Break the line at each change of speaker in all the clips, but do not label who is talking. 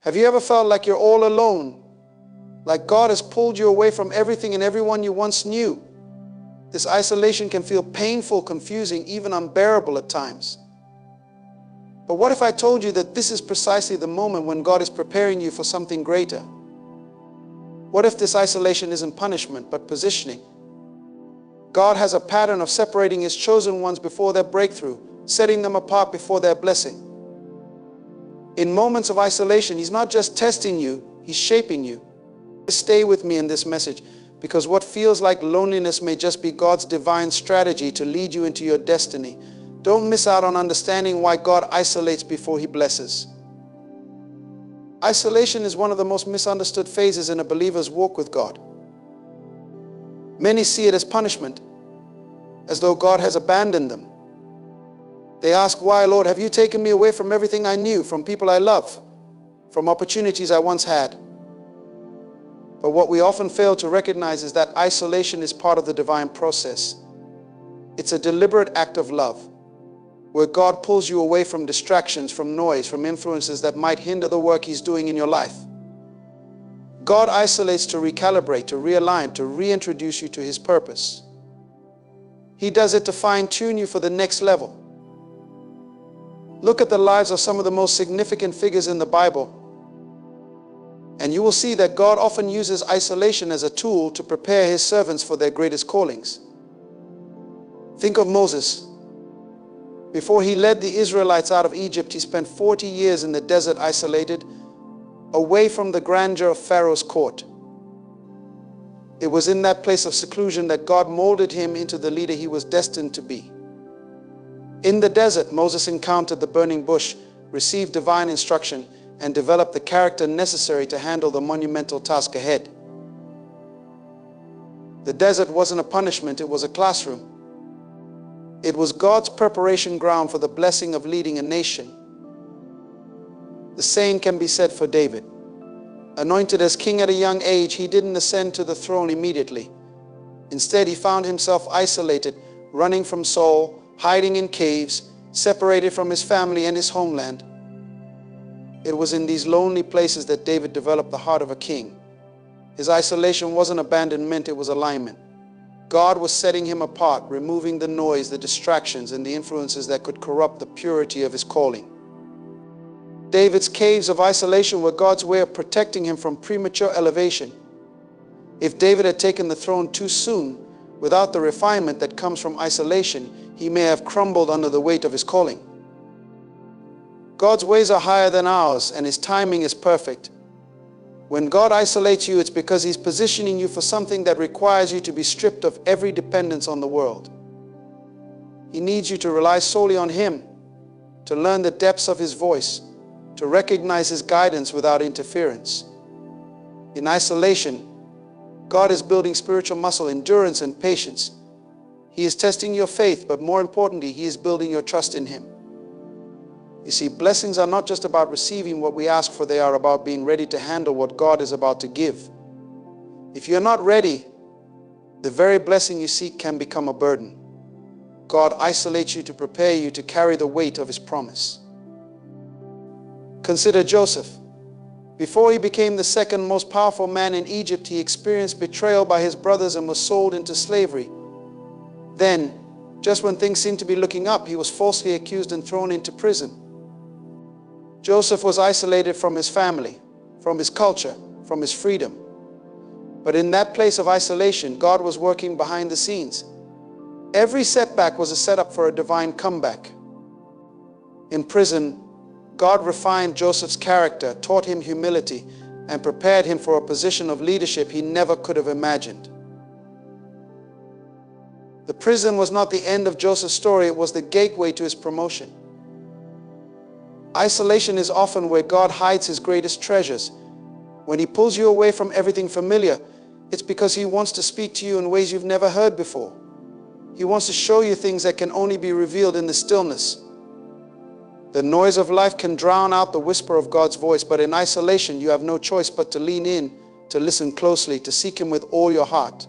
Have you ever felt like you're all alone? Like God has pulled you away from everything and everyone you once knew? This isolation can feel painful, confusing, even unbearable at times. But what if I told you that this is precisely the moment when God is preparing you for something greater? What if this isolation isn't punishment, but positioning? God has a pattern of separating His chosen ones before their breakthrough, setting them apart before their blessing. In moments of isolation, He's not just testing you, He's shaping you. Stay with me in this message, because what feels like loneliness may just be God's divine strategy to lead you into your destiny. Don't miss out on understanding why God isolates before He blesses. Isolation is one of the most misunderstood phases in a believer's walk with God. Many see it as punishment, as though God has abandoned them. They ask, "Why, Lord, have you taken me away from everything I knew, from people I love, from opportunities I once had?" But what we often fail to recognize is that isolation is part of the divine process. It's a deliberate act of love, where God pulls you away from distractions, from noise, from influences that might hinder the work He's doing in your life. God isolates to recalibrate, to realign, to reintroduce you to His purpose. He does it to fine-tune you for the next level. Look at the lives of some of the most significant figures in the Bible, and you will see that God often uses isolation as a tool to prepare His servants for their greatest callings. Think of Moses. Before he led the Israelites out of Egypt, he spent 40 years in the desert isolated, away from the grandeur of Pharaoh's court. It was in that place of seclusion that God molded him into the leader he was destined to be. In the desert, Moses encountered the burning bush, received divine instruction, and developed the character necessary to handle the monumental task ahead. The desert wasn't a punishment, it was a classroom. It was God's preparation ground for the blessing of leading a nation. The same can be said for David. Anointed as king at a young age, he didn't ascend to the throne immediately. Instead, he found himself isolated, running from Saul, hiding in caves, separated from his family and his homeland. It was in these lonely places that David developed the heart of a king. His isolation wasn't abandonment, it was alignment. God was setting him apart, removing the noise, the distractions, and the influences that could corrupt the purity of his calling. David's caves of isolation were God's way of protecting him from premature elevation. If David had taken the throne too soon, without the refinement that comes from isolation, he may have crumbled under the weight of his calling. God's ways are higher than ours, and His timing is perfect. When God isolates you, it's because He's positioning you for something that requires you to be stripped of every dependence on the world. He needs you to rely solely on Him, to learn the depths of His voice, to recognize His guidance without interference. In isolation, God is building spiritual muscle, endurance, and patience. He is testing your faith, but more importantly, He is building your trust in Him. You see, blessings are not just about receiving what we ask for, they are about being ready to handle what God is about to give. If you're not ready, the very blessing you seek can become a burden. God isolates you to prepare you to carry the weight of His promise. Consider Joseph. Before he became the second most powerful man in Egypt, he experienced betrayal by his brothers and was sold into slavery. Then, just when things seemed to be looking up, he was falsely accused and thrown into prison. Joseph was isolated from his family, from his culture, from his freedom. But in that place of isolation, God was working behind the scenes. Every setback was a setup for a divine comeback. In prison, God refined Joseph's character, taught him humility, and prepared him for a position of leadership he never could have imagined. The prison was not the end of Joseph's story, it was the gateway to his promotion. Isolation is often where God hides His greatest treasures. When He pulls you away from everything familiar, it's because He wants to speak to you in ways you've never heard before. He wants to show you things that can only be revealed in the stillness. The noise of life can drown out the whisper of God's voice, but in isolation, you have no choice but to lean in, to listen closely, to seek Him with all your heart.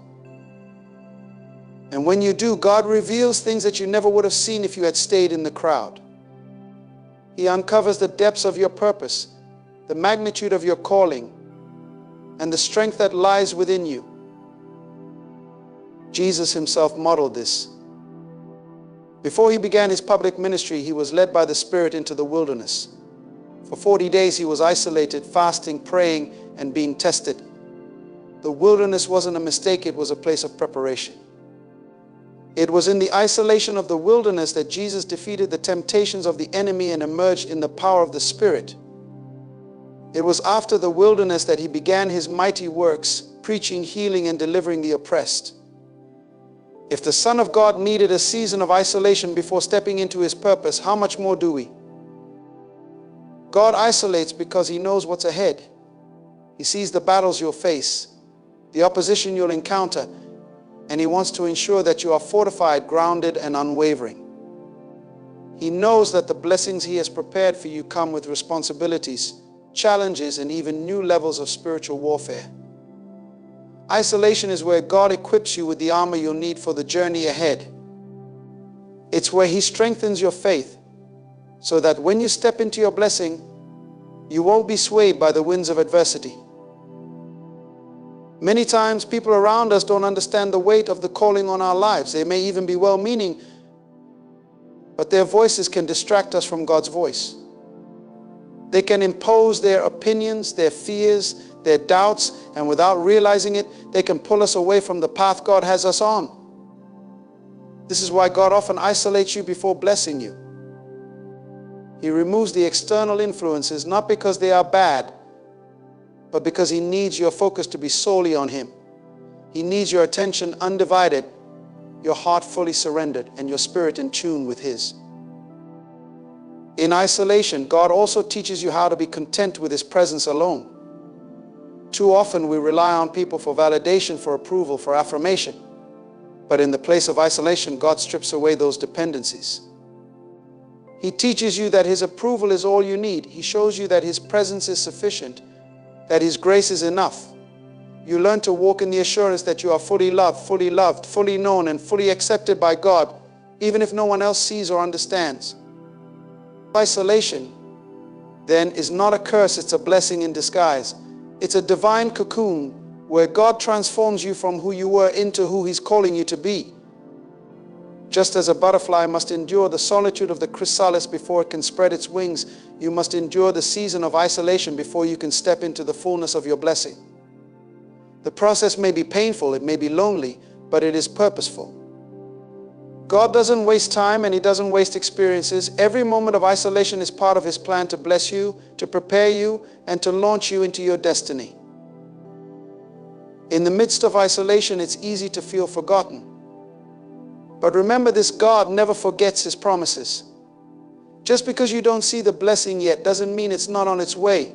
And when you do, God reveals things that you never would have seen if you had stayed in the crowd. He uncovers the depths of your purpose, the magnitude of your calling, and the strength that lies within you. Jesus himself modeled this. Before he began his public ministry, he was led by the Spirit into the wilderness. For 40 days he was isolated, fasting, praying, and being tested. The wilderness wasn't a mistake, it was a place of preparation. It was in the isolation of the wilderness that Jesus defeated the temptations of the enemy and emerged in the power of the Spirit. It was after the wilderness that he began his mighty works, preaching, healing, and delivering the oppressed. If the Son of God needed a season of isolation before stepping into his purpose, how much more do we? God isolates because he knows what's ahead. He sees the battles you'll face, the opposition you'll encounter, and he wants to ensure that you are fortified, grounded, and unwavering. He knows that the blessings he has prepared for you come with responsibilities, challenges, and even new levels of spiritual warfare. Isolation is where God equips you with the armor you'll need for the journey ahead. It's where he strengthens your faith so that when you step into your blessing, you won't be swayed by the winds of adversity. Many times people around us don't understand the weight of the calling on our lives. They may even be well-meaning, but their voices can distract us from God's voice. They can impose their opinions, their fears, their doubts, and without realizing it, they can pull us away from the path God has us on. This is why God often isolates you before blessing you. He removes the external influences, not because they are bad, but because he needs your focus to be solely on him. He needs your attention undivided, your heart fully surrendered, and your spirit in tune with his. In isolation, God also teaches you how to be content with his presence alone. Too often we rely on people for validation, for approval, for affirmation. But in the place of isolation, God strips away those dependencies. He teaches you that his approval is all you need. He shows you that his presence is sufficient, that his grace is enough. You learn to walk in the assurance that you are fully loved, fully known, and fully accepted by God, even if no one else sees or understands. Isolation, then, is not a curse, it's a blessing in disguise. It's a divine cocoon where God transforms you from who you were into who he's calling you to be. Just as a butterfly must endure the solitude of the chrysalis before it can spread its wings, you must endure the season of isolation before you can step into the fullness of your blessing. The process may be painful, it may be lonely, but it is purposeful. God doesn't waste time and he doesn't waste experiences. Every moment of isolation is part of his plan to bless you, to prepare you, and to launch you into your destiny. In the midst of isolation, it's easy to feel forgotten. But remember this, God never forgets his promises. Just because you don't see the blessing yet doesn't mean it's not on its way.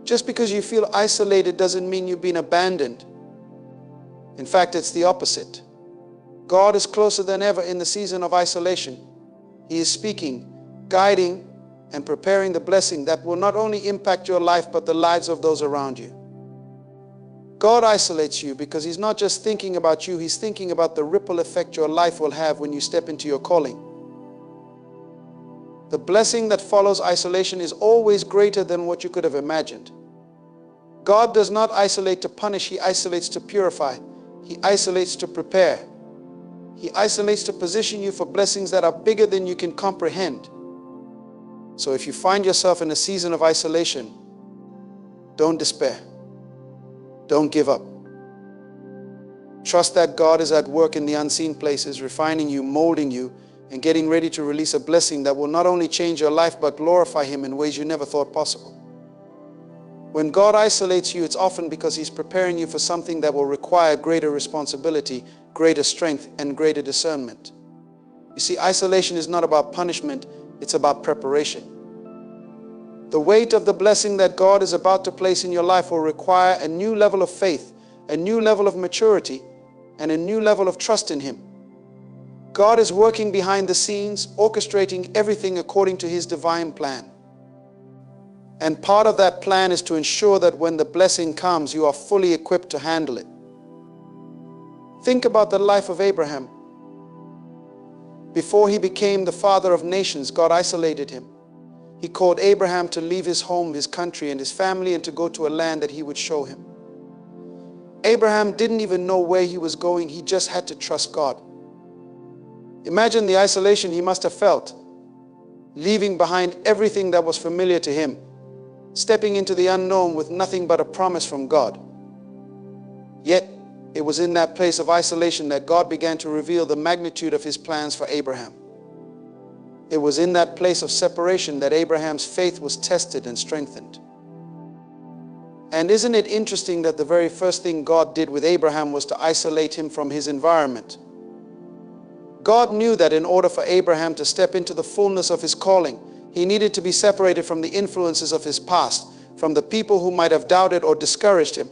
Just because you feel isolated doesn't mean you've been abandoned. In fact, it's the opposite. God is closer than ever in the season of isolation. He is speaking, guiding, and preparing the blessing that will not only impact your life but the lives of those around you. God isolates you because he's not just thinking about you, he's thinking about the ripple effect your life will have when you step into your calling. The blessing that follows isolation is always greater than what you could have imagined. God does not isolate to punish, he isolates to purify. He isolates to prepare. He isolates to position you for blessings that are bigger than you can comprehend. So if you find yourself in a season of isolation, don't despair. Don't give up. Trust that God is at work in the unseen places, refining you, molding you, and getting ready to release a blessing that will not only change your life, but glorify him in ways you never thought possible. When God isolates you, it's often because he's preparing you for something that will require greater responsibility, greater strength, and greater discernment. You see, isolation is not about punishment, it's about preparation. The weight of the blessing that God is about to place in your life will require a new level of faith, a new level of maturity, and a new level of trust in him. God is working behind the scenes, orchestrating everything according to his divine plan. And part of that plan is to ensure that when the blessing comes, you are fully equipped to handle it. Think about the life of Abraham. Before he became the father of nations, God isolated him. He called Abraham to leave his home, his country, and his family and to go to a land that he would show him. Abraham didn't even know where he was going. He just had to trust God. Imagine the isolation he must have felt, leaving behind everything that was familiar to him, stepping into the unknown with nothing but a promise from God. Yet, it was in that place of isolation that God began to reveal the magnitude of his plans for Abraham. It was in that place of separation that Abraham's faith was tested and strengthened. And isn't it interesting that the very first thing God did with Abraham was to isolate him from his environment? God knew that in order for Abraham to step into the fullness of his calling, he needed to be separated from the influences of his past, from the people who might have doubted or discouraged him.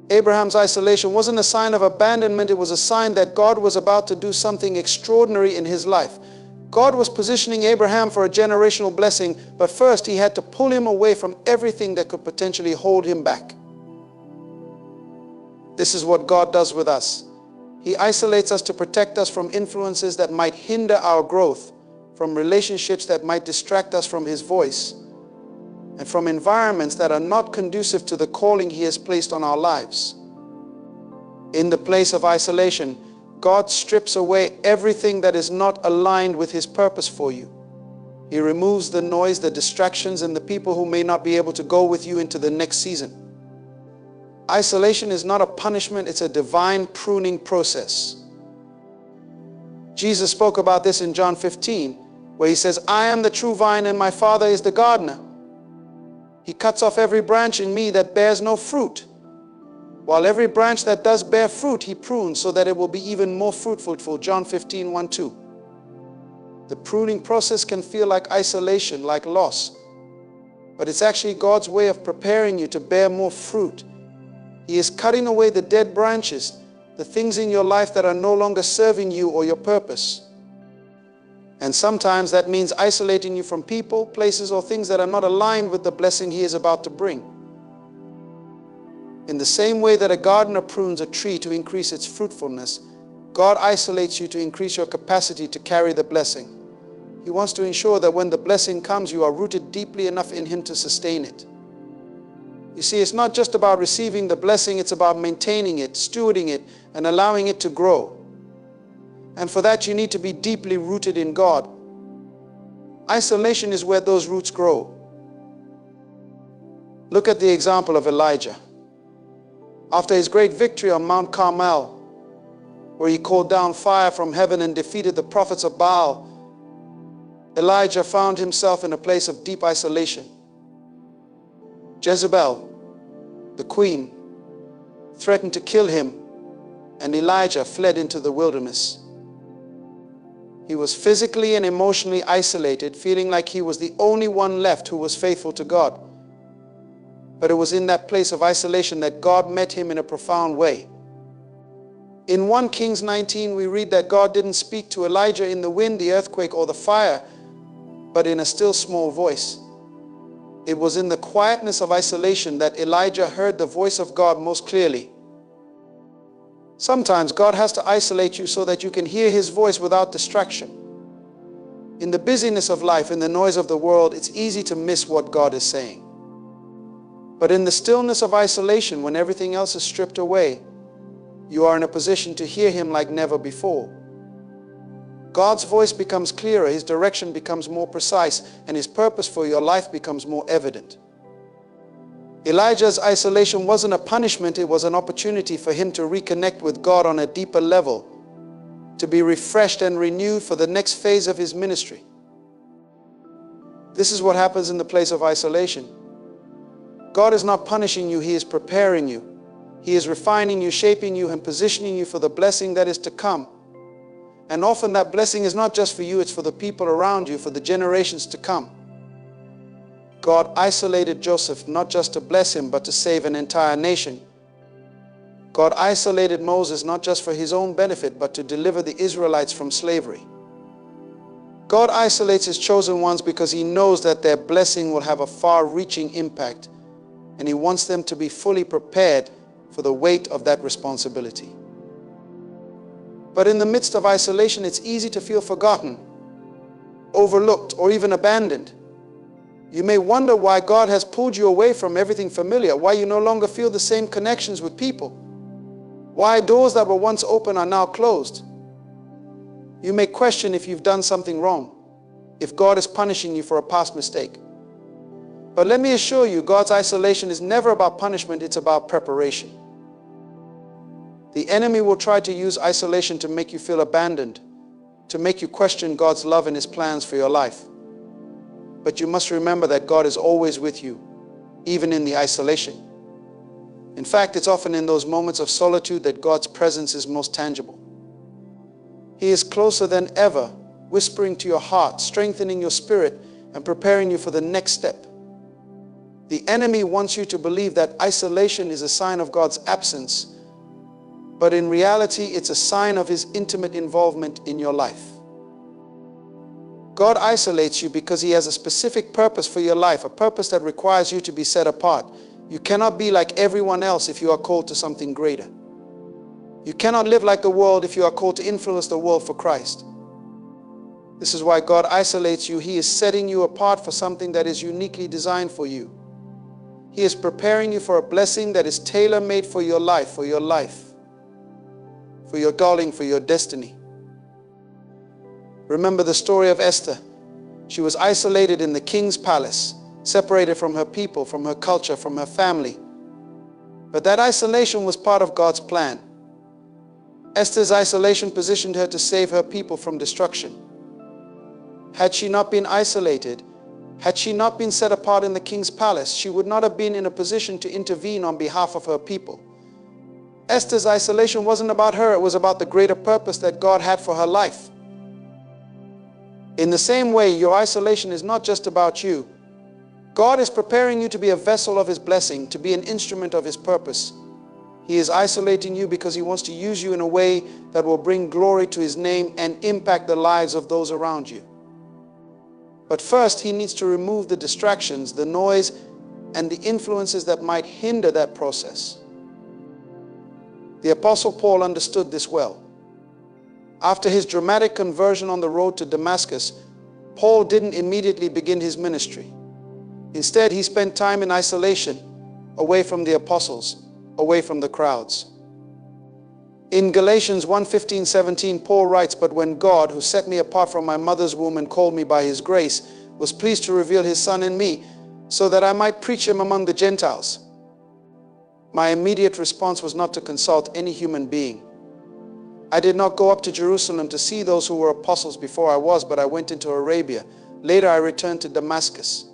Abraham's isolation wasn't a sign of abandonment, it was a sign that God was about to do something extraordinary in his life. God was positioning Abraham for a generational blessing, but first he had to pull him away from everything that could potentially hold him back. This is what God does with us. He isolates us to protect us from influences that might hinder our growth, from relationships that might distract us from His voice, and from environments that are not conducive to the calling He has placed on our lives. In the place of isolation, God strips away everything that is not aligned with His purpose for you. He removes the noise, the distractions, and the people who may not be able to go with you into the next season. Isolation is not a punishment, it's a divine pruning process. Jesus spoke about this in John 15, where He says, "I am the true vine and my Father is the gardener. He cuts off every branch in me that bears no fruit, while every branch that does bear fruit He prunes so that it will be even more fruitful." John 15, 1-2. The pruning process can feel like isolation, like loss, but it's actually God's way of preparing you to bear more fruit. He is cutting away the dead branches, the things in your life that are no longer serving you or your purpose. And sometimes that means isolating you from people, places, or things that are not aligned with the blessing He is about to bring. In the same way that a gardener prunes a tree to increase its fruitfulness, God isolates you to increase your capacity to carry the blessing. He wants to ensure that when the blessing comes, you are rooted deeply enough in Him to sustain it. You see, it's not just about receiving the blessing, it's about maintaining it, stewarding it, and allowing it to grow. And for that, you need to be deeply rooted in God. Isolation is where those roots grow. Look at the example of Elijah. After his great victory on Mount Carmel, where he called down fire from heaven and defeated the prophets of Baal, Elijah found himself in a place of deep isolation. Jezebel, the queen, threatened to kill him, and Elijah fled into the wilderness. He was physically and emotionally isolated, feeling like he was the only one left who was faithful to God. But it was in that place of isolation that God met him in a profound way. In 1 Kings 19, we read that God didn't speak to Elijah in the wind, the earthquake, or the fire, but in a still small voice. It was in the quietness of isolation that Elijah heard the voice of God most clearly. Sometimes God has to isolate you so that you can hear His voice without distraction. In the busyness of life, in the noise of the world, it's easy to miss what God is saying. But in the stillness of isolation, when everything else is stripped away, you are in a position to hear Him like never before. God's voice becomes clearer, His direction becomes more precise, and His purpose for your life becomes more evident. Elijah's isolation wasn't a punishment, it was an opportunity for him to reconnect with God on a deeper level, to be refreshed and renewed for the next phase of his ministry. This is what happens in the place of isolation. God is not punishing you, He is preparing you. He is refining you, shaping you, and positioning you for the blessing that is to come. And often that blessing is not just for you, it's for the people around you, for the generations to come. God isolated Joseph not just to bless him, but to save an entire nation. God isolated Moses not just for his own benefit, but to deliver the Israelites from slavery. God isolates His chosen ones because He knows that their blessing will have a far-reaching impact, and He wants them to be fully prepared for the weight of that responsibility. But in the midst of isolation, it's easy to feel forgotten, overlooked, or even abandoned. You may wonder why God has pulled you away from everything familiar, why you no longer feel the same connections with people, why doors that were once open are now closed. You may question if you've done something wrong, if God is punishing you for a past mistake. But let me assure you, God's isolation is never about punishment, it's about preparation. The enemy will try to use isolation to make you feel abandoned, to make you question God's love and His plans for your life. But you must remember that God is always with you, even in the isolation. In fact, it's often in those moments of solitude that God's presence is most tangible. He is closer than ever, whispering to your heart, strengthening your spirit, and preparing you for the next step. The enemy wants you to believe that isolation is a sign of God's absence, but in reality, it's a sign of His intimate involvement in your life. God isolates you because He has a specific purpose for your life, a purpose that requires you to be set apart. You cannot be like everyone else if you are called to something greater. You cannot live like the world if you are called to influence the world for Christ. This is why God isolates you. He is setting you apart for something that is uniquely designed for you. He is preparing you for a blessing that is tailor-made for your life, for your calling, for your destiny. Remember the story of Esther. She was isolated in the king's palace, separated from her people, from her culture, from her family. But that isolation was part of God's plan. Esther's isolation positioned her to save her people from destruction. Had she not been isolated, had she not been set apart in the king's palace, she would not have been in a position to intervene on behalf of her people. Esther's isolation wasn't about her, it was about the greater purpose that God had for her life. In the same way, your isolation is not just about you. God is preparing you to be a vessel of His blessing, to be an instrument of His purpose. He is isolating you because He wants to use you in a way that will bring glory to His name and impact the lives of those around you. But first, He needs to remove the distractions, the noise, and the influences that might hinder that process. The Apostle Paul understood this well. After his dramatic conversion on the road to Damascus, Paul didn't immediately begin his ministry. Instead, he spent time in isolation, away from the apostles, away from the crowds. In Galatians 1:15-17, Paul writes, "But when God, who set me apart from my mother's womb and called me by His grace, was pleased to reveal His Son in me, so that I might preach Him among the Gentiles, my immediate response was not to consult any human being. I did not go up to Jerusalem to see those who were apostles before I was, but I went into Arabia. Later I returned to Damascus."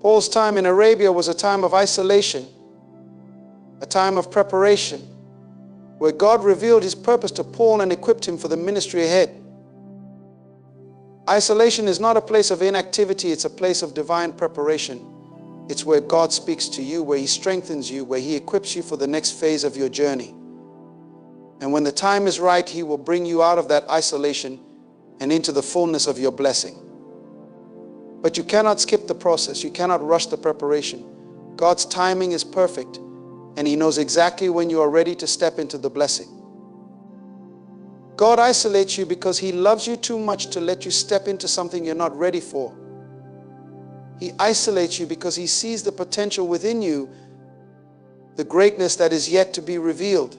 Paul's time in Arabia was a time of isolation, a time of preparation, where God revealed His purpose to Paul and equipped him for the ministry ahead. Isolation is not a place of inactivity, it's a place of divine preparation. It's where God speaks to you, where He strengthens you, where He equips you for the next phase of your journey. And when the time is right, He will bring you out of that isolation and into the fullness of your blessing. But you cannot skip the process. You cannot rush the preparation. God's timing is perfect, and He knows exactly when you are ready to step into the blessing. God isolates you because He loves you too much to let you step into something you're not ready for. He isolates you because He sees the potential within you, the greatness that is yet to be revealed.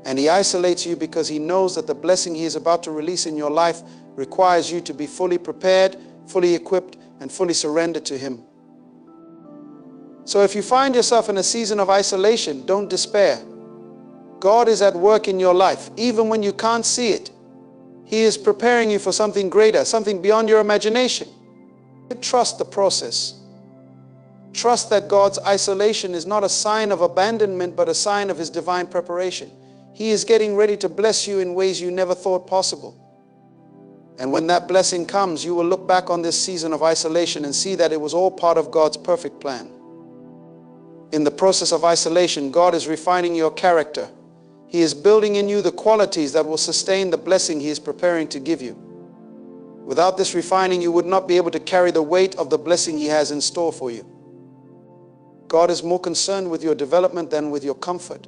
And He isolates you because He knows that the blessing He is about to release in your life requires you to be fully prepared, fully equipped, and fully surrendered to Him. So if you find yourself in a season of isolation, don't despair. God is at work in your life, even when you can't see it. He is preparing you for something greater, something beyond your imagination. Trust the process. Trust that God's isolation is not a sign of abandonment, but a sign of His divine preparation. He is getting ready to bless you in ways you never thought possible. And when that blessing comes, you will look back on this season of isolation and see that it was all part of God's perfect plan. In the process of isolation, God is refining your character. He is building in you the qualities that will sustain the blessing He is preparing to give you. Without this refining, you would not be able to carry the weight of the blessing He has in store for you. God is more concerned with your development than with your comfort.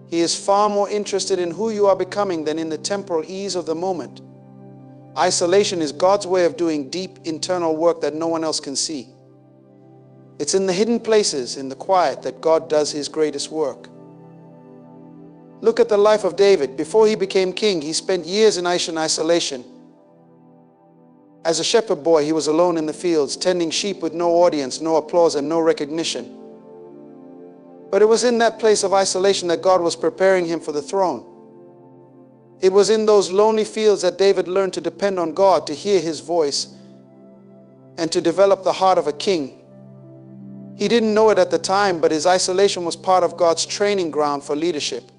He is far more interested in who you are becoming than in the temporal ease of the moment. Isolation is God's way of doing deep internal work that no one else can see. It's in the hidden places, in the quiet, that God does his greatest work. Look at the life of David. Before he became king, he spent years in isolation. As a shepherd boy, he was alone in the fields, tending sheep with no audience, no applause, and no recognition. But it was in that place of isolation that God was preparing him for the throne. It was in those lonely fields that David learned to depend on God, to hear his voice, and to develop the heart of a king. He didn't know it at the time, but his isolation was part of God's training ground for leadership.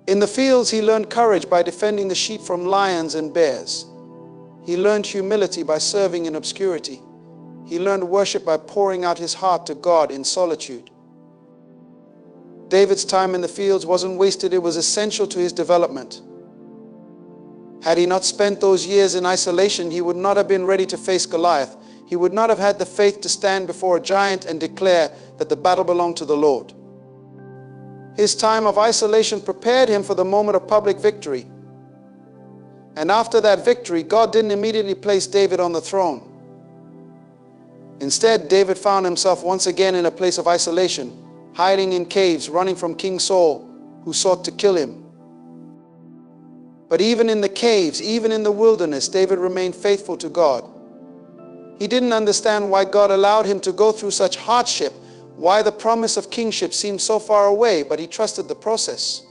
In the fields, he learned courage by defending the sheep from lions and bears. He learned humility by serving in obscurity. He learned worship by pouring out his heart to God in solitude. David's time in the fields wasn't wasted, it was essential to his development. Had he not spent those years in isolation, he would not have been ready to face Goliath. He would not have had the faith to stand before a giant and declare that the battle belonged to the Lord. His time of isolation prepared him for the moment of public victory. And after that victory, God didn't immediately place David on the throne. Instead, David found himself once again in a place of isolation, hiding in caves, running from King Saul, who sought to kill him. But even in the caves, even in the wilderness, David remained faithful to God. He didn't understand why God allowed him to go through such hardship, why the promise of kingship seemed so far away, but he trusted the process.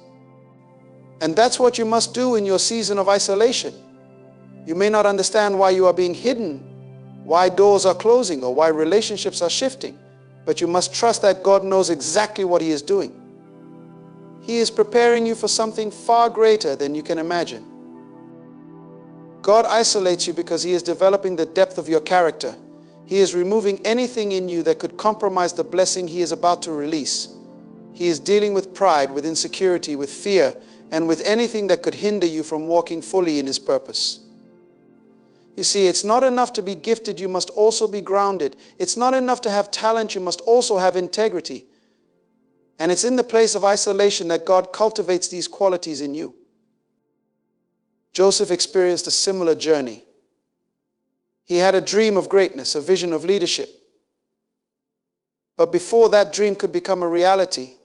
And that's what you must do in your season of isolation. You may not understand why you are being hidden, why doors are closing, or why relationships are shifting, but you must trust that God knows exactly what he is doing. He is preparing you for something far greater than you can imagine. God isolates you because he is developing the depth of your character. He is removing anything in you that could compromise the blessing he is about to release. He is dealing with pride, with insecurity, with fear, and with anything that could hinder you from walking fully in his purpose. You see, it's not enough to be gifted, you must also be grounded. It's not enough to have talent, you must also have integrity. And it's in the place of isolation that God cultivates these qualities in you. Joseph experienced a similar journey. He had a dream of greatness, a vision of leadership. But before that dream could become a reality,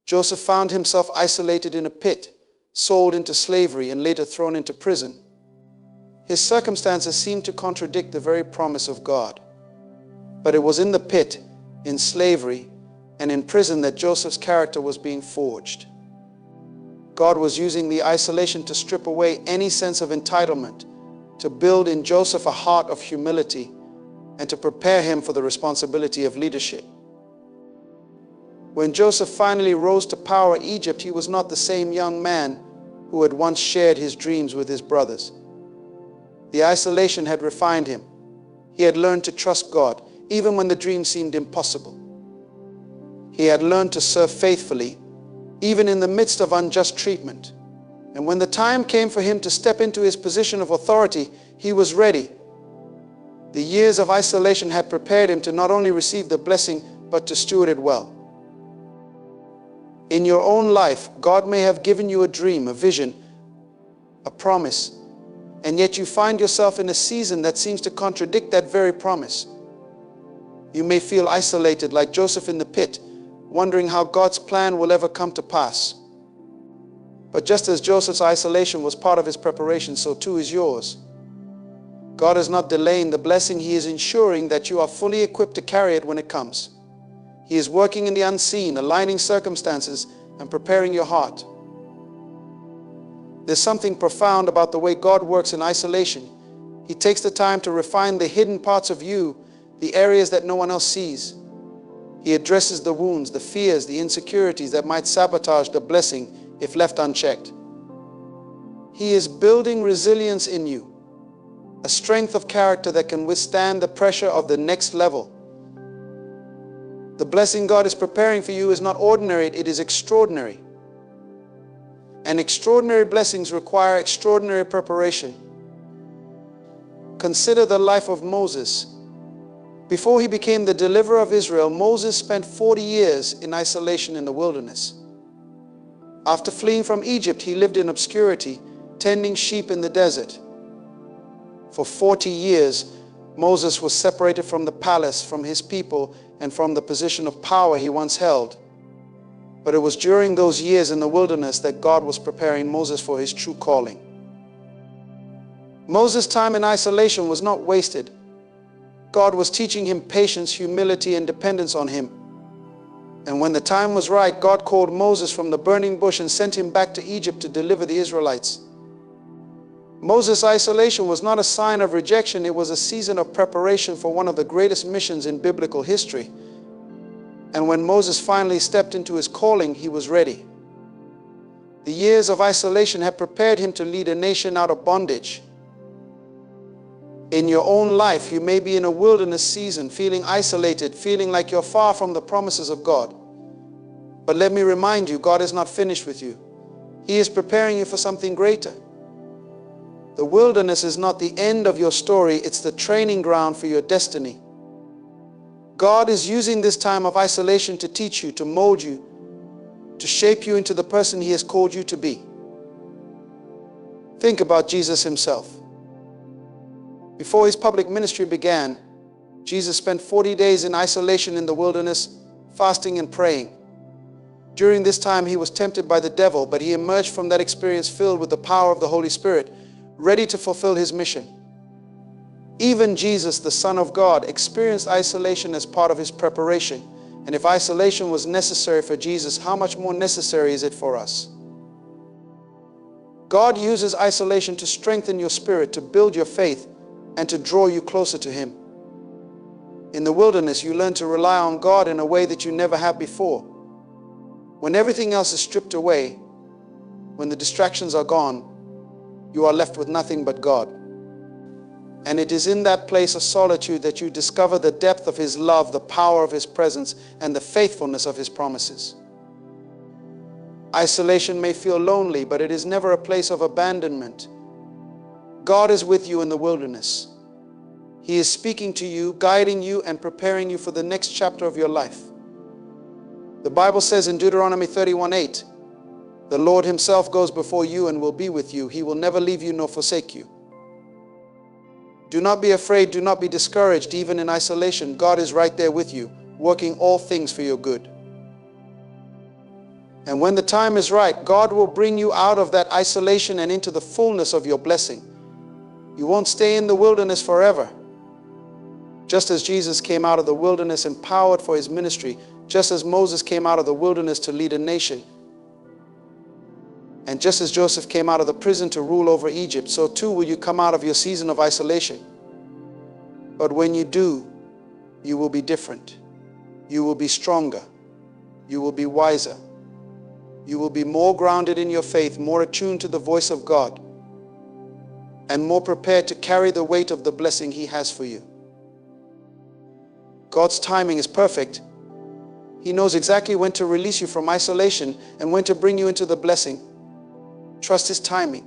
Joseph found himself isolated in a pit, sold into slavery, and later thrown into prison. His circumstances seemed to contradict the very promise of God. But it was in the pit, in slavery, and in prison that Joseph's character was being forged. God was using the isolation to strip away any sense of entitlement, to build in Joseph a heart of humility, and to prepare him for the responsibility of leadership. When Joseph finally rose to power in Egypt, he was not the same young man who had once shared his dreams with his brothers. The isolation had refined him. He had learned to trust God, even when the dream seemed impossible. He had learned to serve faithfully, even in the midst of unjust treatment. And when the time came for him to step into his position of authority, he was ready. The years of isolation had prepared him to not only receive the blessing, but to steward it well. In your own life, God may have given you a dream, a vision, a promise, and yet you find yourself in a season that seems to contradict that very promise. You may feel isolated like Joseph in the pit, wondering how God's plan will ever come to pass. But just as Joseph's isolation was part of his preparation, so too is yours. God is not delaying the blessing, he is ensuring that you are fully equipped to carry it when it comes. He is working in the unseen, aligning circumstances and preparing your heart. There's something profound about the way God works in isolation. He takes the time to refine the hidden parts of you, the areas that no one else sees. He addresses the wounds, the fears, the insecurities that might sabotage the blessing if left unchecked. He is building resilience in you, a strength of character that can withstand the pressure of the next level. The blessing God is preparing for you is not ordinary, it is extraordinary. And extraordinary blessings require extraordinary preparation. Consider the life of Moses. Before he became the deliverer of Israel, Moses spent 40 years in isolation in the wilderness. After fleeing from Egypt, he lived in obscurity, tending sheep in the desert. For 40 years, Moses was separated from the palace, from his people, and from the position of power he once held. But it was during those years in the wilderness that God was preparing Moses for his true calling. Moses' time in isolation was not wasted. God was teaching him patience, humility, and dependence on him. And when the time was right, God called Moses from the burning bush and sent him back to Egypt to deliver the Israelites. Moses' isolation was not a sign of rejection, it was a season of preparation for one of the greatest missions in biblical history. And when Moses finally stepped into his calling, he was ready. The years of isolation had prepared him to lead a nation out of bondage. In your own life, you may be in a wilderness season, feeling isolated, feeling like you're far from the promises of God. But let me remind you, God is not finished with you. He is preparing you for something greater. The wilderness is not the end of your story, it's the training ground for your destiny. God is using this time of isolation to teach you, to mold you, to shape you into the person He has called you to be. Think about Jesus Himself. Before His public ministry began, Jesus spent 40 days in isolation in the wilderness, fasting and praying. During this time, He was tempted by the devil, but He emerged from that experience filled with the power of the Holy Spirit, ready to fulfill His mission. Even Jesus, the Son of God, experienced isolation as part of His preparation. And if isolation was necessary for Jesus, how much more necessary is it for us? God uses isolation to strengthen your spirit, to build your faith, and to draw you closer to Him. In the wilderness, you learn to rely on God in a way that you never have before. When everything else is stripped away, when the distractions are gone, you are left with nothing but God. And it is in that place of solitude that you discover the depth of His love, the power of His presence, and the faithfulness of His promises. Isolation may feel lonely, but it is never a place of abandonment. God is with you in the wilderness. He is speaking to you, guiding you, and preparing you for the next chapter of your life. The Bible says in Deuteronomy 31:8, the Lord Himself goes before you and will be with you. He will never leave you nor forsake you. Do not be afraid, do not be discouraged, even in isolation. God is right there with you, working all things for your good. And when the time is right, God will bring you out of that isolation and into the fullness of your blessing. You won't stay in the wilderness forever. Just as Jesus came out of the wilderness empowered for His ministry, just as Moses came out of the wilderness to lead a nation, and just as Joseph came out of the prison to rule over Egypt, so too will you come out of your season of isolation. But when you do, you will be different. You will be stronger. You will be wiser. You will be more grounded in your faith, more attuned to the voice of God, and more prepared to carry the weight of the blessing He has for you. God's timing is perfect. He knows exactly when to release you from isolation and when to bring you into the blessing. Trust His timing.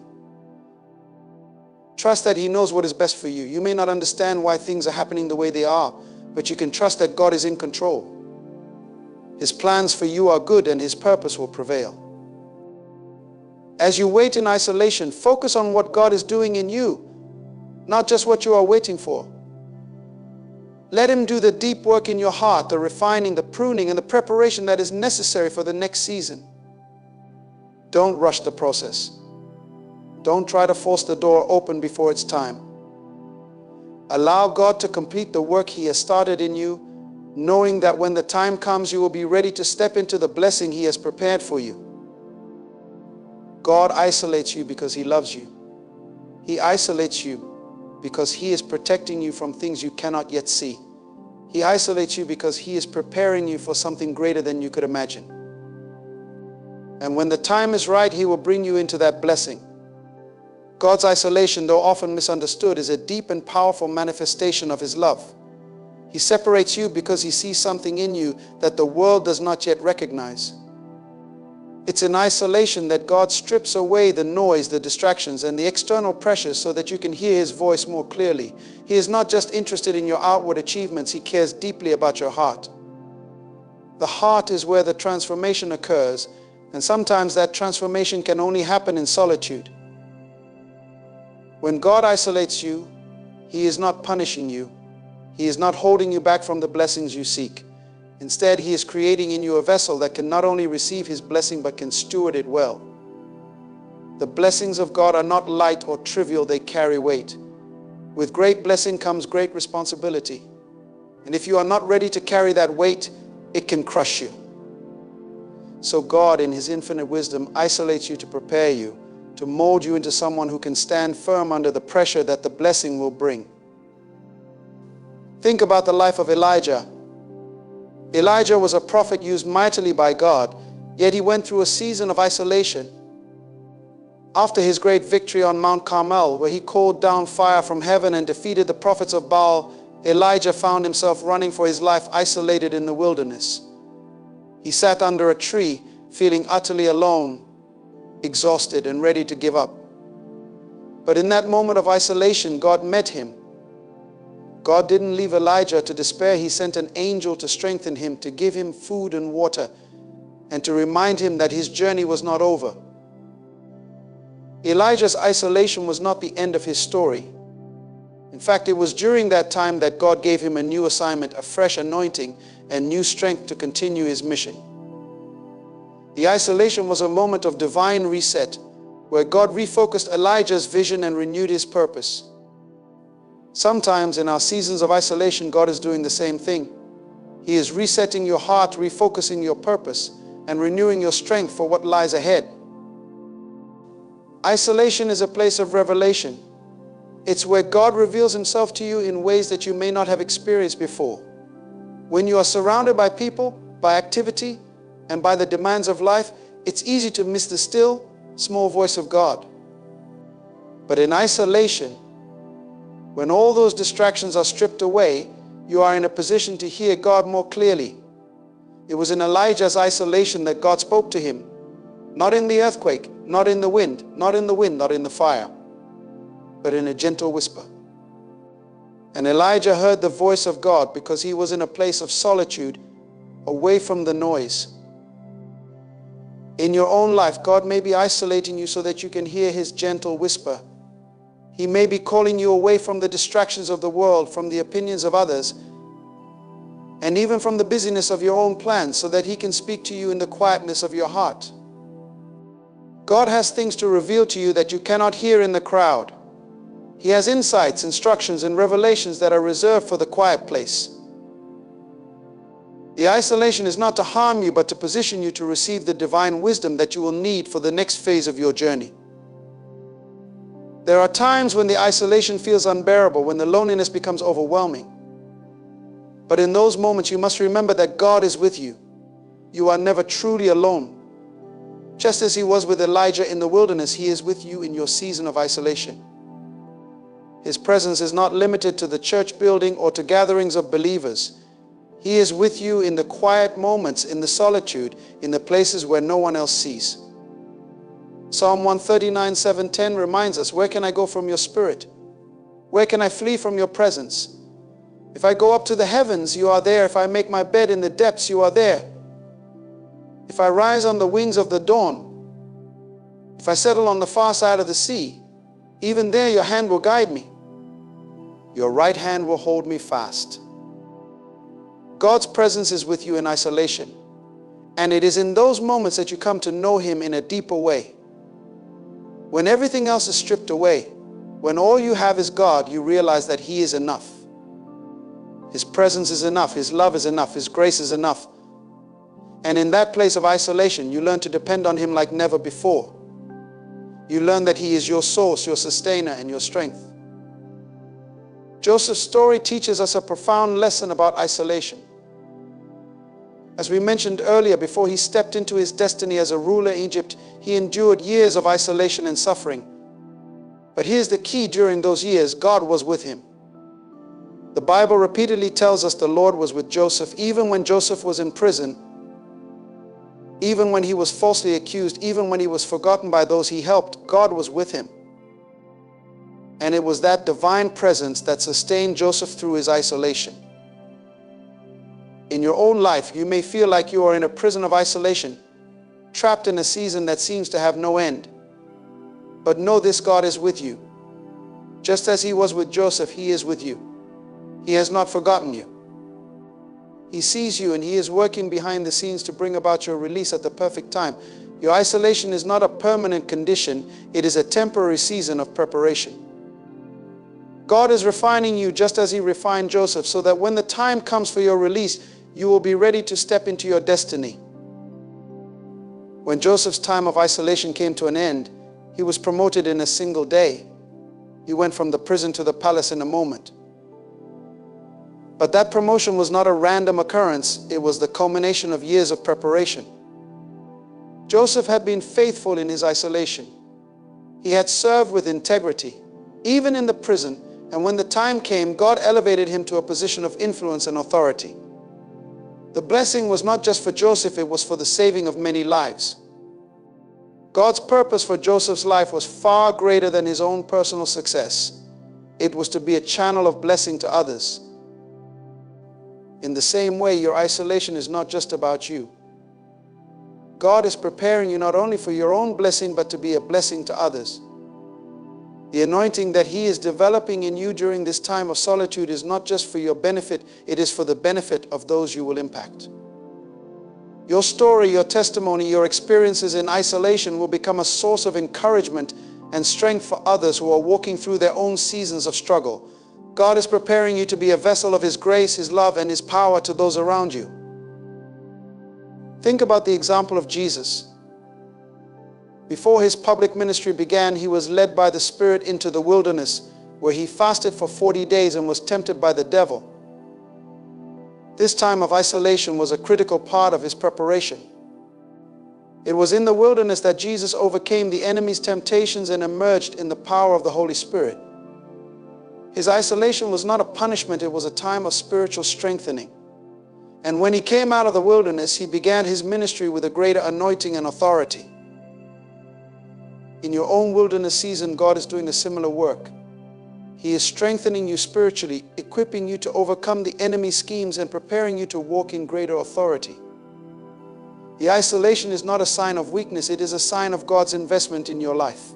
Trust that He knows what is best for you. You may not understand why things are happening the way they are, but you can trust that God is in control. His plans for you are good and His purpose will prevail. As you wait in isolation, focus on what God is doing in you, not just what you are waiting for. Let Him do the deep work in your heart, the refining, the pruning, and the preparation that is necessary for the next season. Don't rush the process. Don't try to force the door open before it's time. Allow God to complete the work He has started in you, knowing that when the time comes, you will be ready to step into the blessing He has prepared for you. God isolates you because He loves you. He isolates you because He is protecting you from things you cannot yet see. He isolates you because He is preparing you for something greater than you could imagine. And when the time is right, He will bring you into that blessing. God's isolation, though often misunderstood, is a deep and powerful manifestation of His love. He separates you because He sees something in you that the world does not yet recognize. It's in isolation that God strips away the noise, the distractions, and the external pressures so that you can hear His voice more clearly. He is not just interested in your outward achievements, He cares deeply about your heart. The heart is where the transformation occurs, and sometimes that transformation can only happen in solitude. When God isolates you, He is not punishing you. He is not holding you back from the blessings you seek. Instead, He is creating in you a vessel that can not only receive His blessing, but can steward it well. The blessings of God are not light or trivial, they carry weight. With great blessing comes great responsibility. And if you are not ready to carry that weight, it can crush you. So God, in His infinite wisdom, isolates you to prepare you, to mold you into someone who can stand firm under the pressure that the blessing will bring. Think about the life of Elijah. Elijah was a prophet used mightily by God, yet he went through a season of isolation. After his great victory on Mount Carmel, where he called down fire from heaven and defeated the prophets of Baal, Elijah found himself running for his life, isolated in the wilderness. He sat under a tree, feeling utterly alone, exhausted, and ready to give up. But in that moment of isolation, God met him. God didn't leave Elijah to despair. He sent an angel to strengthen him, to give him food and water, and to remind him that his journey was not over. Elijah's isolation was not the end of his story. In fact, it was during that time that God gave him a new assignment, a fresh anointing, and new strength to continue his mission. The isolation was a moment of divine reset, where God refocused Elijah's vision and renewed his purpose. Sometimes in our seasons of isolation, God is doing the same thing. He is resetting your heart, refocusing your purpose, and renewing your strength for what lies ahead. Isolation is a place of revelation. It's where God reveals Himself to you in ways that you may not have experienced before. When you are surrounded by people, by activity, and by the demands of life, it's easy to miss the still, small voice of God. But in isolation, when all those distractions are stripped away, you are in a position to hear God more clearly. It was in Elijah's isolation that God spoke to him. Not in the earthquake, not in the wind, not in the fire, but in a gentle whisper. And Elijah heard the voice of God because he was in a place of solitude, away from the noise. In your own life, God may be isolating you so that you can hear His gentle whisper. He may be calling you away from the distractions of the world, from the opinions of others, and even from the busyness of your own plans, so that He can speak to you in the quietness of your heart. God has things to reveal to you that you cannot hear in the crowd. He has insights, instructions, and revelations that are reserved for the quiet place. The isolation is not to harm you, but to position you to receive the divine wisdom that you will need for the next phase of your journey. There are times when the isolation feels unbearable, when the loneliness becomes overwhelming. But in those moments, you must remember that God is with you. You are never truly alone. Just as He was with Elijah in the wilderness, He is with you in your season of isolation. His presence is not limited to the church building or to gatherings of believers. He is with you in the quiet moments, in the solitude, in the places where no one else sees. Psalm 139, 7-10 reminds us, where can I go from your spirit? Where can I flee from your presence? If I go up to the heavens, you are there. If I make my bed in the depths, you are there. If I rise on the wings of the dawn, if I settle on the far side of the sea, even there your hand will guide me. Your right hand will hold me fast. God's presence is with you in isolation. And it is in those moments that you come to know Him in a deeper way. When everything else is stripped away, when all you have is God, you realize that He is enough. His presence is enough. His love is enough. His grace is enough. And in that place of isolation, you learn to depend on Him like never before. You learn that He is your source, your sustainer, and your strength. Joseph's story teaches us a profound lesson about isolation. As we mentioned earlier, before he stepped into his destiny as a ruler in Egypt, he endured years of isolation and suffering. But here's the key: during those years, God was with him. The Bible repeatedly tells us the Lord was with Joseph, even when Joseph was in prison, even when he was falsely accused, even when he was forgotten by those he helped. God was with him. And it was that divine presence that sustained Joseph through his isolation. In your own life, you may feel like you are in a prison of isolation, trapped in a season that seems to have no end. But know this: God is with you. Just as he was with Joseph, he is with you. He has not forgotten you. He sees you and he is working behind the scenes to bring about your release at the perfect time. Your isolation is not a permanent condition, it is a temporary season of preparation. God is refining you just as he refined Joseph, so that when the time comes for your release, you will be ready to step into your destiny. When Joseph's time of isolation came to an end, he was promoted in a single day. He went from the prison to the palace in a moment. But that promotion was not a random occurrence, it was the culmination of years of preparation. Joseph had been faithful in his isolation. He had served with integrity, even in the prison, and when the time came, God elevated him to a position of influence and authority. The blessing was not just for Joseph, it was for the saving of many lives. God's purpose for Joseph's life was far greater than his own personal success. It was to be a channel of blessing to others. In the same way, your isolation is not just about you. God is preparing you not only for your own blessing, but to be a blessing to others. The anointing that he is developing in you during this time of solitude is not just for your benefit, it is for the benefit of those you will impact. Your story, your testimony, your experiences in isolation will become a source of encouragement and strength for others who are walking through their own seasons of struggle. God is preparing you to be a vessel of his grace, his love, and his power to those around you. Think about the example of Jesus. Before his public ministry began, he was led by the Spirit into the wilderness, where he fasted for 40 days and was tempted by the devil. This time of isolation was a critical part of his preparation. It was in the wilderness that Jesus overcame the enemy's temptations and emerged in the power of the Holy Spirit. His isolation was not a punishment, it was a time of spiritual strengthening. And when he came out of the wilderness, he began his ministry with a greater anointing and authority. In your own wilderness season, God is doing a similar work. He is strengthening you spiritually, equipping you to overcome the enemy's schemes and preparing you to walk in greater authority. The isolation is not a sign of weakness, it is a sign of God's investment in your life.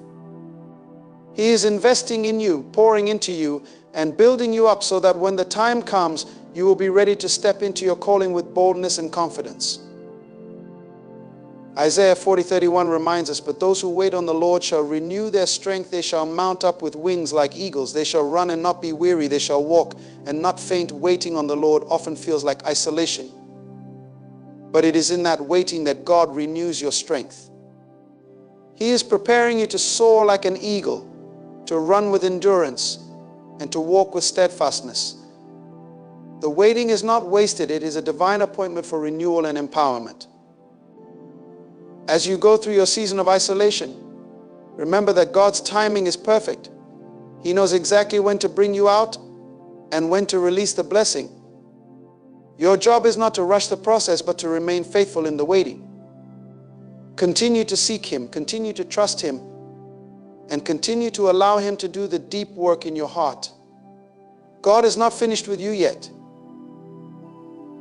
He is investing in you, pouring into you, and building you up so that when the time comes, you will be ready to step into your calling with boldness and confidence. Isaiah 40:31 reminds us, "But those who wait on the Lord shall renew their strength. They shall mount up with wings like eagles. They shall run and not be weary. They shall walk and not faint." Waiting on the Lord often feels like isolation. But it is in that waiting that God renews your strength. He is preparing you to soar like an eagle, to run with endurance, and to walk with steadfastness. The waiting is not wasted. It is a divine appointment for renewal and empowerment. As you go through your season of isolation, remember that God's timing is perfect. He knows exactly when to bring you out and when to release the blessing. Your job is not to rush the process, but to remain faithful in the waiting. Continue to seek him, continue to trust him, and continue to allow him to do the deep work in your heart. God is not finished with you yet.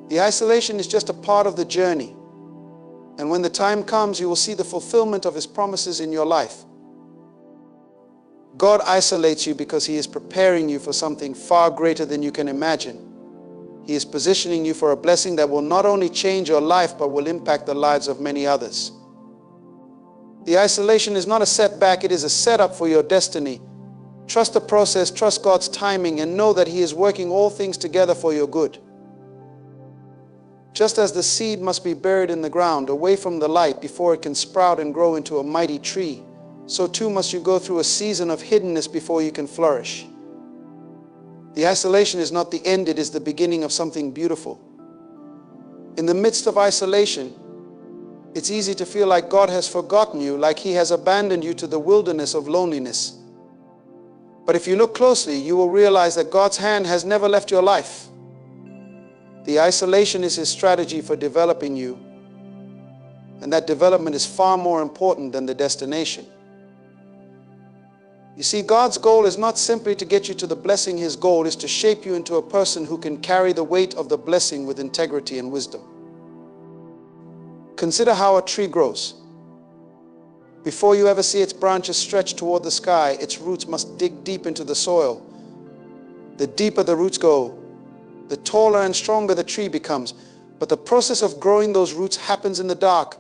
The isolation is just a part of the journey. And when the time comes, you will see the fulfillment of his promises in your life. God isolates you because he is preparing you for something far greater than you can imagine. He is positioning you for a blessing that will not only change your life, but will impact the lives of many others. The isolation is not a setback, it is a setup for your destiny. Trust the process, trust God's timing, and know that he is working all things together for your good. Just as the seed must be buried in the ground, away from the light, before it can sprout and grow into a mighty tree, so too must you go through a season of hiddenness before you can flourish. The isolation is not the end, it is the beginning of something beautiful. In the midst of isolation, it's easy to feel like God has forgotten you, like he has abandoned you to the wilderness of loneliness. But if you look closely, you will realize that God's hand has never left your life. The isolation is his strategy for developing you, and that development is far more important than the destination. You see, God's goal is not simply to get you to the blessing. His goal is to shape you into a person who can carry the weight of the blessing with integrity and wisdom. Consider how a tree grows. Before you ever see its branches stretch toward the sky, its roots must dig deep into the soil. The deeper the roots go, the taller and stronger the tree becomes. But the process of growing those roots happens in the dark,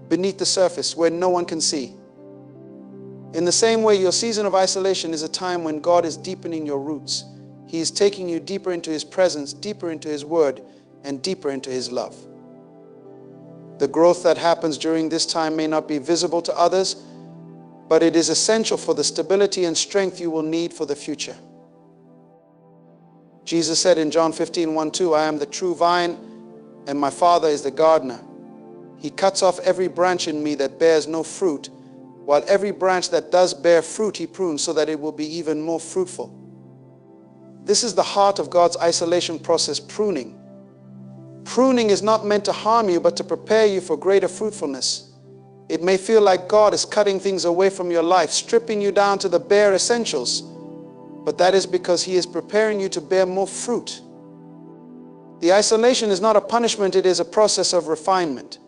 beneath the surface, where no one can see. In the same way, your season of isolation is a time when God is deepening your roots. He is taking you deeper into His presence, deeper into His word, and deeper into His love. The growth that happens during this time may not be visible to others, but it is essential for the stability and strength you will need for the future. Jesus said in John 15:1-2, I am the true vine, and my Father is the gardener. He cuts off every branch in me that bears no fruit, while every branch that does bear fruit He prunes so that it will be even more fruitful. This is the heart of God's isolation process, pruning. Pruning is not meant to harm you, but to prepare you for greater fruitfulness. It may feel like God is cutting things away from your life, stripping you down to the bare essentials, but that is because He is preparing you to bear more fruit. The isolation is not a punishment, it is a process of refinement.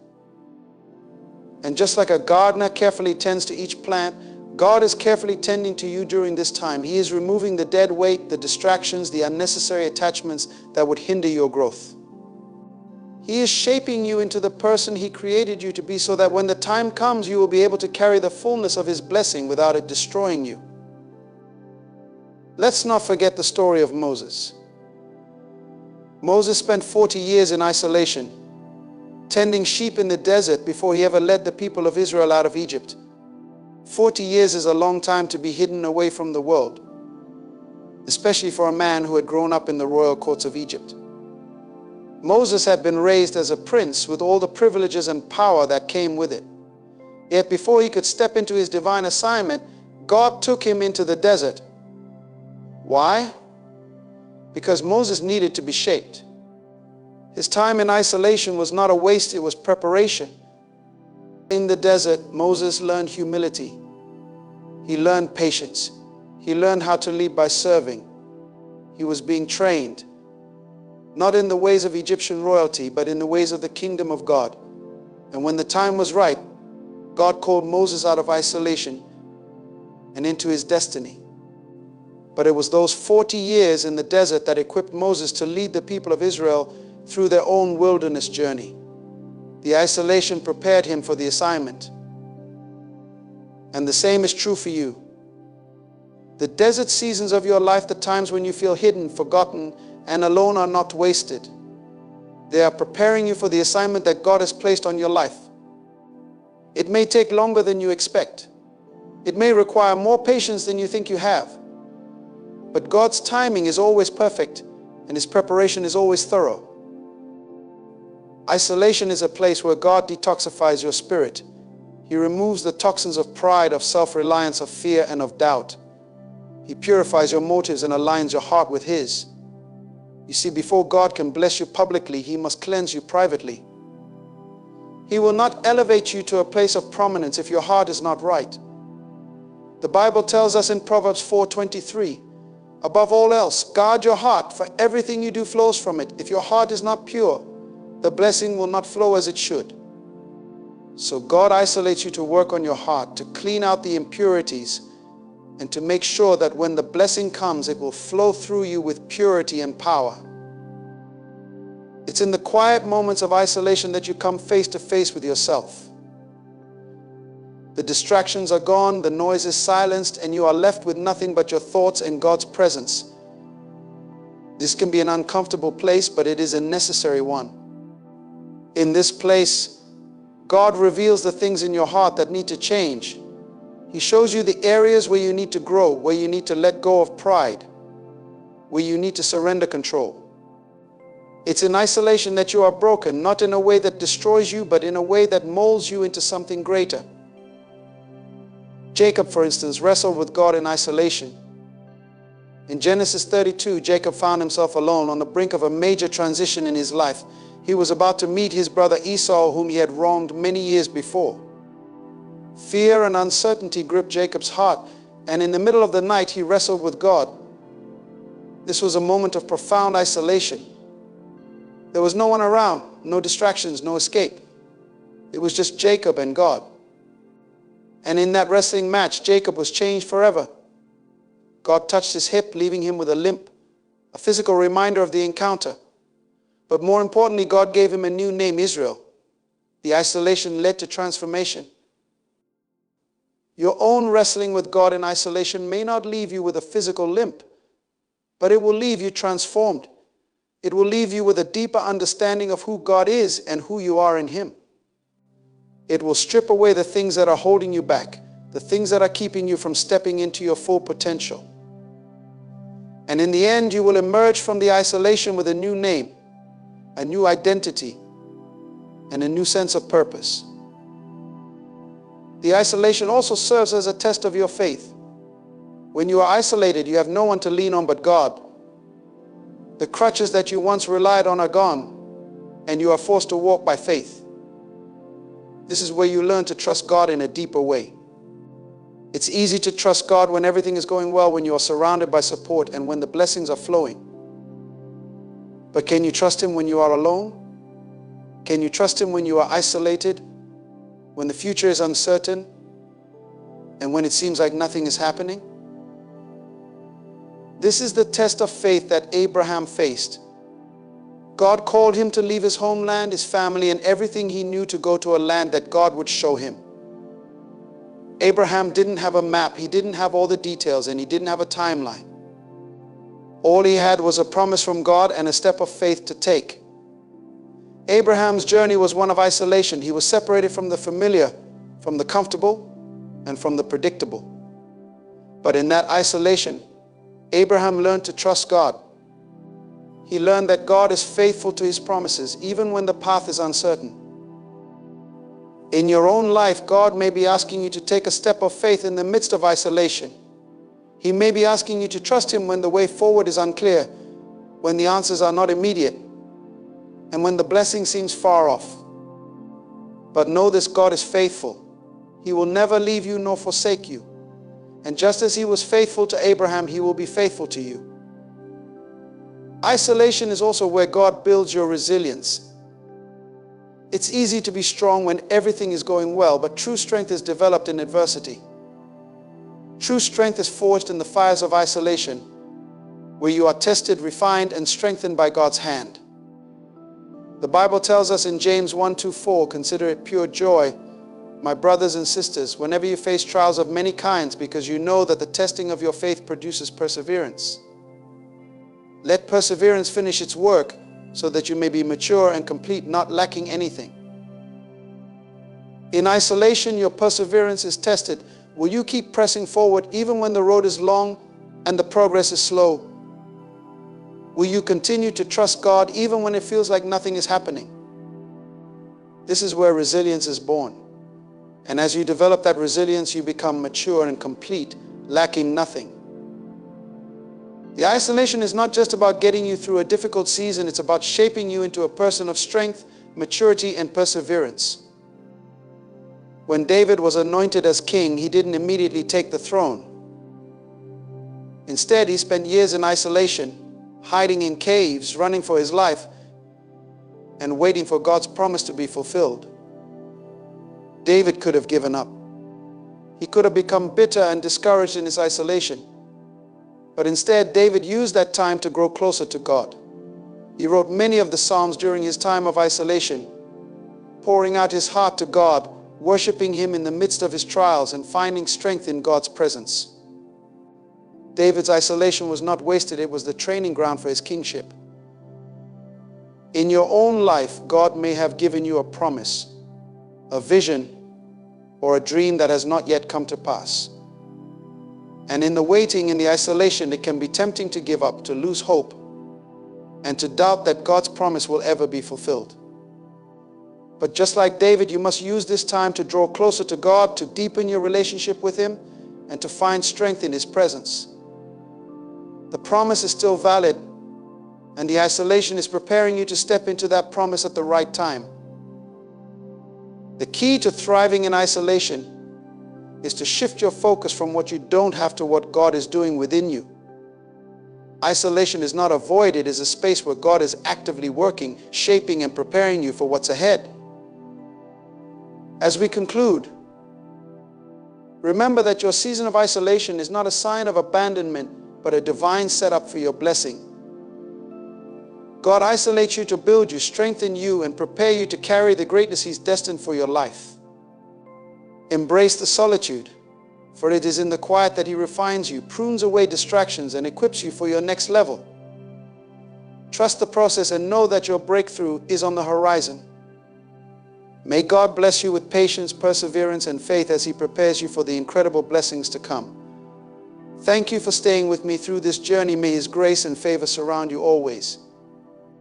And just like a gardener carefully tends to each plant, God is carefully tending to you during this time. He is removing the dead weight, the distractions, the unnecessary attachments that would hinder your growth. He is shaping you into the person He created you to be, so that when the time comes, you will be able to carry the fullness of His blessing without it destroying you. Let's not forget the story of Moses. Moses spent 40 years in isolation, tending sheep in the desert before he ever led the people of Israel out of Egypt. 40 years is a long time to be hidden away from the world, especially for a man who had grown up in the royal courts of Egypt. Moses had been raised as a prince with all the privileges and power that came with it. Yet before he could step into his divine assignment, God took him into the desert. Why? Because Moses needed to be shaped. His time in isolation was not a waste, it was preparation. In the desert, Moses learned humility. He learned patience. He learned how to lead by serving. He was being trained, not in the ways of Egyptian royalty, but in the ways of the kingdom of God. And when the time was right, God called Moses out of isolation and into his destiny. But it was those 40 years in the desert that equipped Moses to lead the people of Israel through their own wilderness journey. The isolation prepared him for the assignment. And the same is true for you. The desert seasons of your life, the times when you feel hidden, forgotten, and alone, are not wasted. They are preparing you for the assignment that God has placed on your life. It may take longer than you expect. It may require more patience than you think you have. But God's timing is always perfect, and His preparation is always thorough. Isolation is a place where God detoxifies your spirit. He removes the toxins of pride, of self-reliance, of fear, and of doubt. He purifies your motives and aligns your heart with His. You see, before God can bless you publicly, He must cleanse you privately. He will not elevate you to a place of prominence if your heart is not right. The Bible tells us in Proverbs 4:23, above all else, guard your heart, for everything you do flows from it. If your heart is not pure, the blessing will not flow as it should. So God isolates you to work on your heart, to clean out the impurities, and to make sure that when the blessing comes, it will flow through you with purity and power. It's in the quiet moments of isolation that you come face to face with yourself. The distractions are gone, the noise is silenced, and you are left with nothing but your thoughts and God's presence. This can be an uncomfortable place, but it is a necessary one. In this place, God reveals the things in your heart that need to change. He shows you the areas where you need to grow, where you need to let go of pride, where you need to surrender control. It's in isolation that you are broken, not in a way that destroys you, but in a way that molds you into something greater. Jacob, for instance, wrestled with God in isolation. In Genesis 32, Jacob found himself alone on the brink of a major transition in his life. He was about to meet his brother Esau, whom he had wronged many years before. Fear and uncertainty gripped Jacob's heart, and in the middle of the night he wrestled with God. This was a moment of profound isolation. There was no one around, no distractions, no escape. It was just Jacob and God. And in that wrestling match, Jacob was changed forever. God touched his hip, leaving him with a limp, a physical reminder of the encounter. But more importantly, God gave him a new name, Israel. The isolation led to transformation. Your own wrestling with God in isolation may not leave you with a physical limp, but it will leave you transformed. It will leave you with a deeper understanding of who God is and who you are in Him. It will strip away the things that are holding you back, the things that are keeping you from stepping into your full potential. And in the end, you will emerge from the isolation with a new name, a new identity, and a new sense of purpose. The isolation also serves as a test of your faith. When you are isolated, you have no one to lean on but God. The crutches that you once relied on are gone, and you are forced to walk by faith. This is where you learn to trust God in a deeper way. It's easy to trust God when everything is going well, when you are surrounded by support and when the blessings are flowing. But can you trust Him when you are alone? Can you trust Him when you are isolated, when the future is uncertain, and when it seems like nothing is happening? This is the test of faith that Abraham faced. God called him to leave his homeland, his family, and everything he knew to go to a land that God would show him. Abraham didn't have a map, he didn't have all the details, and he didn't have a timeline. All he had was a promise from God and a step of faith to take. Abraham's journey was one of isolation. He was separated from the familiar, from the comfortable, and from the predictable. But in that isolation, Abraham learned to trust God. He learned that God is faithful to His promises, even when the path is uncertain. In your own life, God may be asking you to take a step of faith in the midst of isolation. He may be asking you to trust Him when the way forward is unclear, when the answers are not immediate, and when the blessing seems far off. But know this: God is faithful. He will never leave you nor forsake you. And just as He was faithful to Abraham, He will be faithful to you. Isolation is also where God builds your resilience. It's easy to be strong when everything is going well, but true strength is developed in adversity. True strength is forged in the fires of isolation, where you are tested, refined, and strengthened by God's hand. The Bible tells us in James 1:2-4, "Consider it pure joy, my brothers and sisters, whenever you face trials of many kinds, because you know that the testing of your faith produces perseverance. Let perseverance finish its work, so that you may be mature and complete, not lacking anything." In isolation, your perseverance is tested. Will you keep pressing forward even when the road is long and the progress is slow? Will you continue to trust God even when it feels like nothing is happening? This is where resilience is born. And as you develop that resilience, you become mature and complete, lacking nothing. The isolation is not just about getting you through a difficult season, it's about shaping you into a person of strength, maturity, and perseverance. When David was anointed as king, he didn't immediately take the throne. Instead, he spent years in isolation, hiding in caves, running for his life, and waiting for God's promise to be fulfilled. David could have given up. He could have become bitter and discouraged in his isolation. But instead, David used that time to grow closer to God. He wrote many of the Psalms during his time of isolation, pouring out his heart to God, worshiping Him in the midst of his trials, and finding strength in God's presence. David's isolation was not wasted, it was the training ground for his kingship. In your own life, God may have given you a promise, a vision, or a dream that has not yet come to pass. And in the waiting, in the isolation, it can be tempting to give up, to lose hope, and to doubt that God's promise will ever be fulfilled. But just like David, you must use this time to draw closer to God, to deepen your relationship with Him, and to find strength in His presence. The promise is still valid, and the isolation is preparing you to step into that promise at the right time. The key to thriving in isolation is to shift your focus from what you don't have to what God is doing within you. Isolation is not a void, it is a space where God is actively working, shaping, and preparing you for what's ahead. As we conclude, Remember that your season of isolation is not a sign of abandonment, but a divine setup for your blessing. God isolates you to build you, strengthen you, and prepare you to carry the greatness He's destined for your life. Embrace the solitude, for it is in the quiet that He refines you, prunes away distractions, and equips you for your next level. Trust the process and know that your breakthrough is on the horizon. May God bless you with patience, perseverance, and faith as He prepares you for the incredible blessings to come. Thank you for staying with me through this journey. May His grace and favor surround you always.